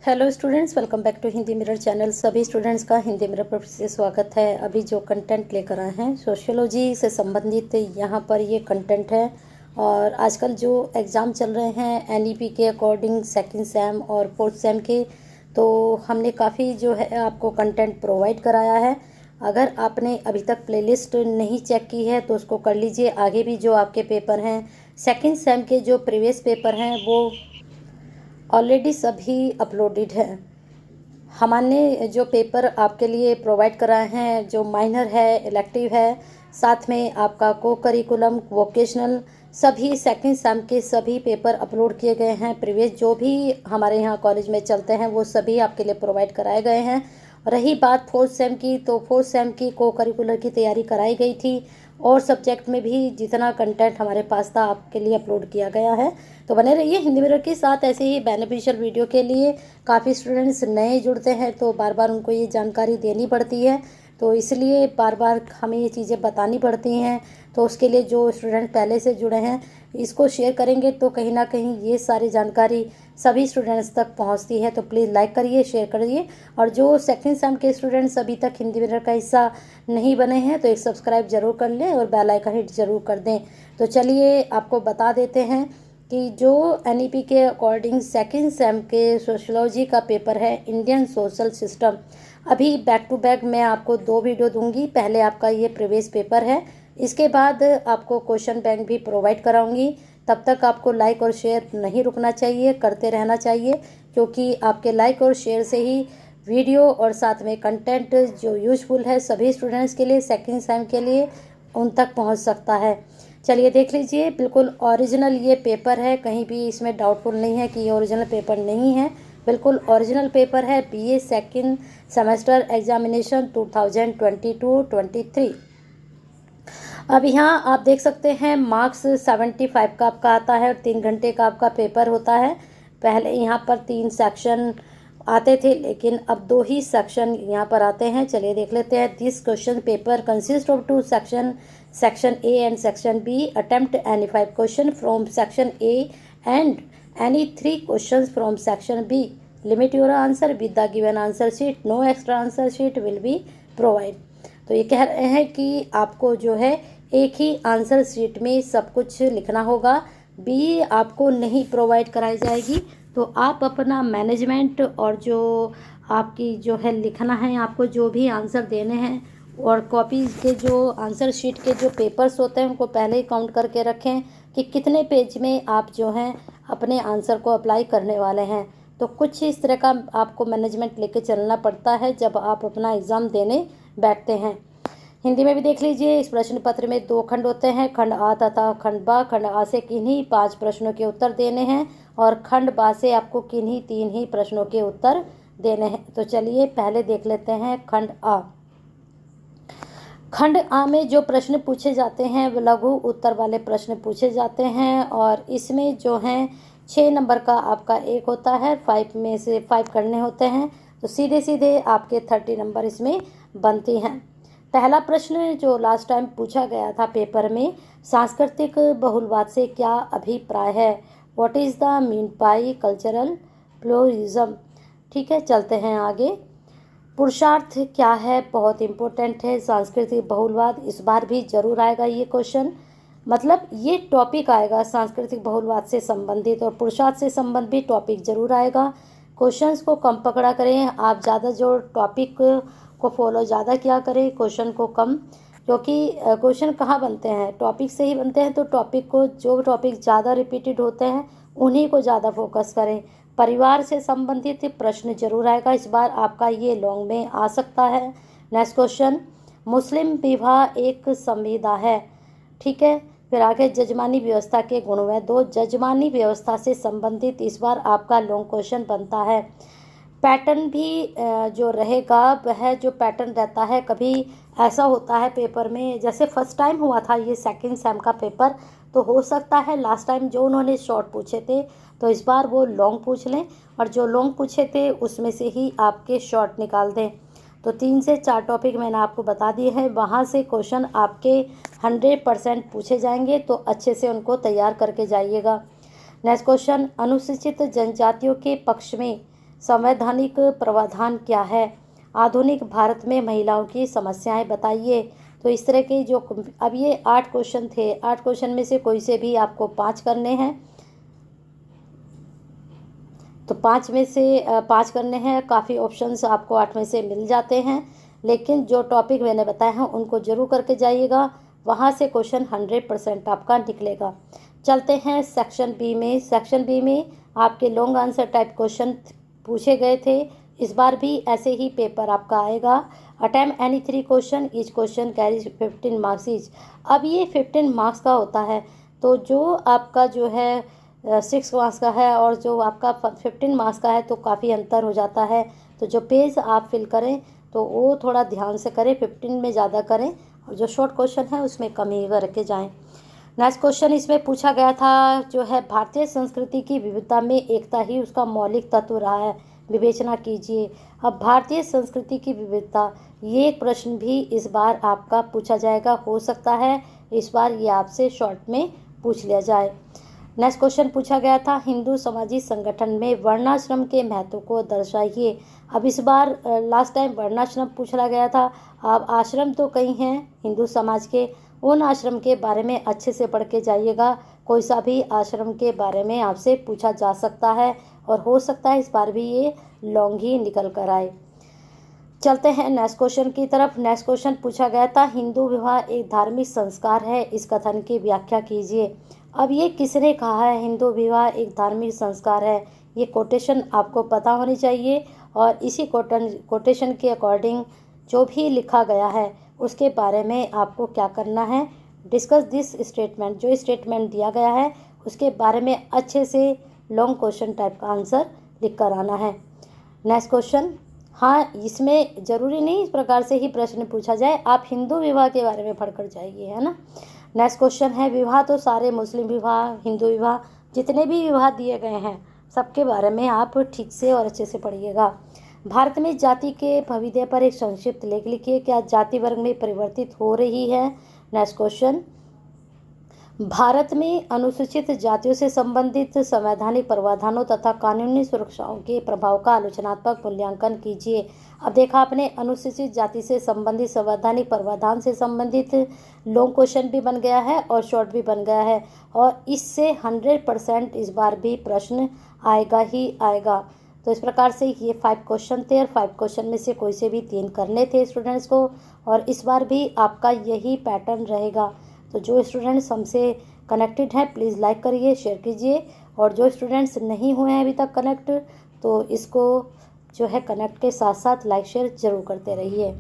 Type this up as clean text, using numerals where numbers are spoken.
Hello students, welcome back to Hindi mirror channel. सभी students का Hindi mirror पर फिर से स्वागत है। अभी जो कंटेंट लेकर आए हैं सोशियोलॉजी से संबंधित यहाँ पर ये कंटेंट है। और आजकल जो एग्ज़ाम चल रहे हैं एनईपी के अकॉर्डिंग सेकंड सेम और फोर्थ सेम के, तो हमने काफ़ी जो है आपको कंटेंट प्रोवाइड कराया है। अगर आपने अभी तक प्लेलिस्ट नहीं चेक की है तो उसको कर लीजिए। आगे भी जो आपके पेपर हैं सेकंड सेम के जो प्रीवियस पेपर हैं वो ऑलरेडी सभी अपलोडेड हैं। हमने जो पेपर आपके लिए प्रोवाइड कराए हैं, जो माइनर है, इलेक्टिव है, साथ में आपका को करिकुलम, वोकेशनल, सभी सेकंड सेम के सभी पेपर अपलोड किए गए हैं। प्रीवियस जो भी हमारे यहाँ कॉलेज में चलते हैं वो सभी आपके लिए प्रोवाइड कराए गए हैं। रही बात फोर्थ सेम की, तो फोर्थ सेम की को करिकुलर की तैयारी कराई गई थी और सब्जेक्ट में भी जितना कंटेंट हमारे पास था आपके लिए अपलोड किया गया है। तो बने रहिए हिंदी मिरर के साथ। ऐसे ही बेनिफिशियल वीडियो के लिए काफ़ी स्टूडेंट्स नए जुड़ते हैं तो बार बार उनको ये जानकारी देनी पड़ती है, तो इसलिए बार बार हमें ये चीज़ें बतानी पड़ती हैं। तो उसके लिए जो स्टूडेंट पहले से जुड़े हैं इसको शेयर करेंगे तो कहीं ना कहीं ये सारी जानकारी सभी स्टूडेंट्स तक पहुंचती है। तो प्लीज़ लाइक करिए, शेयर करिए। और जो सेकंड सेम के स्टूडेंट्स अभी तक हिंदी मिरर का हिस्सा नहीं बने हैं तो एक सब्सक्राइब जरूर कर लें और बेल आइकन हिट जरूर कर दें। तो चलिए आपको बता देते हैं कि जो एनईपी के अकॉर्डिंग सेकंड सेम के सोशियोलॉजी का पेपर है इंडियन सोशल सिस्टम। अभी बैक टू बैक मैं आपको 2 वीडियो दूंगी। पहले आपका ये प्रीवियस पेपर है, इसके बाद आपको क्वेश्चन बैंक भी प्रोवाइड कराऊंगी। तब तक आपको लाइक और शेयर नहीं रुकना चाहिए, करते रहना चाहिए, क्योंकि आपके लाइक और शेयर से ही वीडियो और साथ में कंटेंट जो यूजफुल है सभी स्टूडेंट्स के लिए, सेकंड सेम के लिए, उन तक पहुंच सकता है। चलिए देख लीजिए, बिल्कुल ओरिजिनल ये पेपर है, कहीं भी इसमें डाउटफुल नहीं है कि ये ओरिजिनल पेपर नहीं है। बिल्कुल ओरिजिनल पेपर है। BA second semester examination 2022-23। अब यहाँ आप देख सकते हैं मार्क्स 75 का आपका आता है और 3 घंटे का आपका पेपर होता है। पहले यहाँ पर 3 सेक्शन आते थे लेकिन अब 2 ही सेक्शन यहाँ पर आते हैं। चलिए देख लेते हैं। This question paper consist of 2 section, section A and section B. Attempt any 5 question from section A and any 3 question from section B. Limit your answer with the given answer sheet. No extra answer sheet will be provide. तो ये कह रहे हैं कि आपको जो है एक ही आंसर शीट में सब कुछ लिखना होगा। बी आपको नहीं प्रोवाइड कराई जाएगी। तो आप अपना मैनेजमेंट और जो आपकी जो है लिखना है, आपको जो भी आंसर देने हैं और कॉपी के जो आंसर शीट के जो पेपर्स होते हैं उनको पहले ही काउंट करके रखें कि कितने पेज में आप जो हैं अपने आंसर को अप्लाई करने वाले हैं। तो कुछ इस तरह का आपको मैनेजमेंट लेके चलना पड़ता है जब आप अपना एग्ज़ाम देने बैठते हैं। हिंदी में भी देख लीजिए। इस प्रश्न पत्र में 2 खंड होते हैं, खंड आ तथा खंड बा। खंड आ से किन्हीं 5 प्रश्नों के उत्तर देने हैं और खंड बा से आपको किन्हीं 3 ही प्रश्नों के उत्तर देने हैं। तो चलिए पहले देख लेते हैं खंड आ। खंड आ में जो प्रश्न पूछे जाते हैं वो लघु उत्तर वाले प्रश्न पूछे जाते हैं और इसमें जो हैं 6 नंबर का आपका एक होता है, 5 में से 5 करने होते हैं। तो सीधे सीधे आपके 30 नंबर इसमें बनते हैं। पहला प्रश्न जो लास्ट टाइम पूछा गया था पेपर में, सांस्कृतिक बहुलवाद से क्या अभिप्राय है। What is the mean by cultural pluralism. ठीक है, चलते हैं आगे। पुरुषार्थ क्या है, बहुत इंपॉर्टेंट है। सांस्कृतिक बहुलवाद इस बार भी जरूर आएगा ये क्वेश्चन, मतलब ये टॉपिक आएगा सांस्कृतिक बहुलवाद से संबंधित और पुरुषार्थ से संबंधित टॉपिक जरूर आएगा। क्वेश्चंस को कम पकड़ा करें आप, ज़्यादा जो टॉपिक को फॉलो ज़्यादा किया करें, क्वेश्चन को कम, क्योंकि क्वेश्चन कहाँ बनते हैं, टॉपिक से ही बनते हैं। तो टॉपिक को, जो टॉपिक ज़्यादा रिपीटेड होते हैं उन्हीं को ज़्यादा फोकस करें। परिवार से संबंधित प्रश्न जरूर आएगा इस बार आपका, ये लॉन्ग में आ सकता है। नेक्स्ट क्वेश्चन, मुस्लिम विवाह एक संविदा है। ठीक है, फिर आगे जजमानी व्यवस्था के गुण व दो। जजमानी व्यवस्था से संबंधित इस बार आपका लॉन्ग क्वेश्चन बनता है। पैटर्न भी जो रहेगा वह जो पैटर्न रहता है, कभी ऐसा होता है पेपर में, जैसे फर्स्ट टाइम हुआ था ये सेकंड सेम का पेपर, तो हो सकता है लास्ट टाइम जो उन्होंने शॉर्ट पूछे थे तो इस बार वो लॉन्ग पूछ लें और जो लॉन्ग पूछे थे उसमें से ही आपके शॉर्ट निकाल दें। तो 3 से 4 टॉपिक मैंने आपको बता दिए हैं, वहाँ से क्वेश्चन आपके 100% पूछे जाएंगे, तो अच्छे से उनको तैयार करके जाइएगा। नेक्स्ट क्वेश्चन, अनुसूचित जनजातियों के पक्ष में संवैधानिक प्रावधान क्या है? आधुनिक भारत में महिलाओं की समस्याएं बताइए। तो इस तरह के जो अब ये 8 क्वेश्चन थे, 8 क्वेश्चन में से कोई से भी आपको 5 करने हैं। तो 5 में से 5 करने हैं। काफ़ी ऑप्शंस आपको 8 में से मिल जाते हैं, लेकिन जो टॉपिक मैंने बताए हैं उनको जरूर करके जाइएगा, वहाँ से क्वेश्चन 100% आपका निकलेगा। चलते हैं सेक्शन बी में। सेक्शन बी में आपके लॉन्ग आंसर टाइप क्वेश्चन पूछे गए थे। इस बार भी ऐसे ही पेपर आपका आएगा। Attempt any 3 question, each question carries 15 marks each. अब ये 15 मार्क्स का होता है, तो जो आपका जो है 6 मार्क्स का है और जो आपका 15 मार्क्स का है, तो काफ़ी अंतर हो जाता है। तो जो पेज आप फिल करें तो वो थोड़ा ध्यान से करें, 15 में ज़्यादा करें, और जो शॉर्ट क्वेश्चन है उसमें कम ही करके जाएं। नेक्स्ट क्वेश्चन इसमें पूछा गया था जो है, भारतीय संस्कृति की विविधता में एकता ही उसका मौलिक तत्व रहा है, विवेचना कीजिए। अब भारतीय संस्कृति की विविधता, ये एक प्रश्न भी इस बार आपका पूछा जाएगा। हो सकता है इस बार ये आपसे शॉर्ट में पूछ लिया जाए। नेक्स्ट क्वेश्चन पूछा गया था, हिंदू सामाजिक संगठन में वर्णाश्रम के महत्व को दर्शाइए। अब इस बार लास्ट टाइम वर्णाश्रम पूछा गया था, अब आश्रम तो कई हैं हिंदू समाज के, उन आश्रम के बारे में अच्छे से पढ़ के जाइएगा। कोई सा भी आश्रम के बारे में आपसे पूछा जा सकता है, और हो सकता है इस बार भी ये लॉन्ग ही निकल कर आए। चलते हैं नेक्स्ट क्वेश्चन की तरफ। नेक्स्ट क्वेश्चन पूछा गया था, हिंदू विवाह एक धार्मिक संस्कार है, इस कथन की व्याख्या कीजिए। अब ये किसने कहा है हिंदू विवाह एक धार्मिक संस्कार है? ये कोटेशन आपको पता होनी चाहिए, और इसी कोटेशन के अकॉर्डिंग जो भी लिखा गया है उसके बारे में आपको क्या करना है, डिस्कस दिस स्टेटमेंट। जो स्टेटमेंट दिया गया है उसके बारे में अच्छे से लॉन्ग क्वेश्चन टाइप का आंसर लिख कर आना है। नेक्स्ट क्वेश्चन, हाँ इसमें ज़रूरी नहीं इस प्रकार से ही प्रश्न पूछा जाए, आप हिंदू विवाह के बारे में पढ़कर जाइए, है ना। नेक्स्ट क्वेश्चन है, विवाह तो सारे मुस्लिम विवाह, हिंदू विवाह, जितने भी विवाह दिए गए हैं सबके बारे में आप ठीक से और अच्छे से पढ़िएगा। भारत में जाति के भविष्य पर एक संक्षिप्त लेख लिखिए। क्या जाति वर्ग में परिवर्तित हो रही है? नेक्स्ट क्वेश्चन, भारत में अनुसूचित जातियों से संबंधित संवैधानिक प्रावधानों तथा कानूनी सुरक्षाओं के प्रभाव का आलोचनात्मक मूल्यांकन कीजिए। अब देखा आपने, अनुसूचित जाति से संबंधित संवैधानिक प्रावधान से संबंधित लॉन्ग क्वेश्चन भी बन गया है और शॉर्ट भी बन गया है, और इससे 100% इस बार भी प्रश्न आएगा ही आएगा। तो इस प्रकार से ये 5 क्वेश्चन थे, और 5 क्वेश्चन में से कोई से भी 3 करने थे स्टूडेंट्स को, और इस बार भी आपका यही पैटर्न रहेगा। तो जो स्टूडेंट्स हमसे कनेक्टेड हैं प्लीज़ लाइक करिए, शेयर कीजिए, और जो स्टूडेंट्स नहीं हुए हैं अभी तक कनेक्ट, तो इसको जो है कनेक्ट के साथ साथ लाइक शेयर ज़रूर करते रहिए।